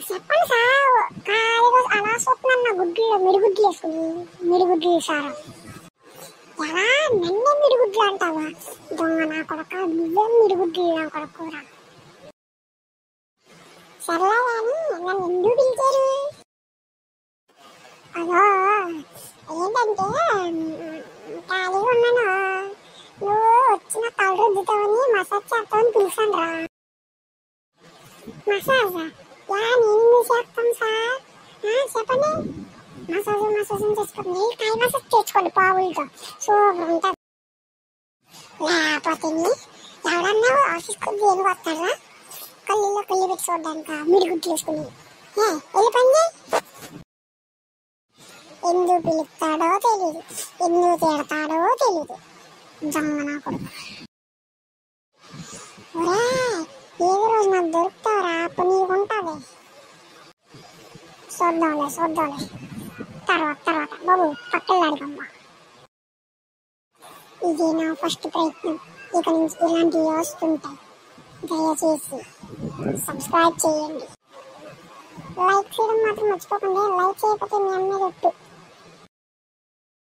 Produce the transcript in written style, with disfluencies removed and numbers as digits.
చెప్పండి సార్. ఖాళీగా అలా చూస్తున్నాను నా గుడ్లు మిడిగుడ్లు వేసుకుని. మిడిగుడ్లు సారా ఎలా నన్నే మిడిగుడ్లు అంటావా? దొంగ నా కొడక, నువ్వేం మిడిగుడ్లు నా కొడుకురా. సర్లే కానీ నన్ను ఎందుకు పిలిచారు? అదో ఏంటంటే ఖాళీగా ఉన్నాను, నువ్వు వచ్చిన తల రుద్దుతావని మసాజ్ చేస్తావని పిలిచాను రా. మసాజా? నేను చేస్తాను సార్. చెప్పండి. మసాజ్ చేసుకోండి. కాయ మసాజ్ చేసుకోండి పావులతో, సూపర్ ఉంటుంది. లేకపోతే ఎవరన్నా ఆఫీస్కి దేని వస్తారా కళ్ళల్లో కళ్ళు పెట్టి చూడడానిక మిడిగుడ్లు వేసుకుని? వెళ్ళి పని చేయి. ఎందుకు పిలుస్తాడో తెలీదు, ఎందుకు తిడతాడో తెలీదు, దొంగ నా కొడుకు. ఒరే ఏదో రోజు నాకు దొరుకుతావురా, అప్పుడు నీకు ఉంటుంది. చూద్దాంలే తర్వాత బాబు పక్కలాడికమ్మా. ఇది నా ఫస్ట్ ప్రయత్నం. ఇక నుంచి ఇలాంటివి వస్తుంటాయి. దయచేసి సబ్స్క్రైబ్ చేయండి. లైక్ చేయడం మాత్రం మర్చిపోకండి. లైక్ చేయకపోతే మీ అమ్మే చెట్టు.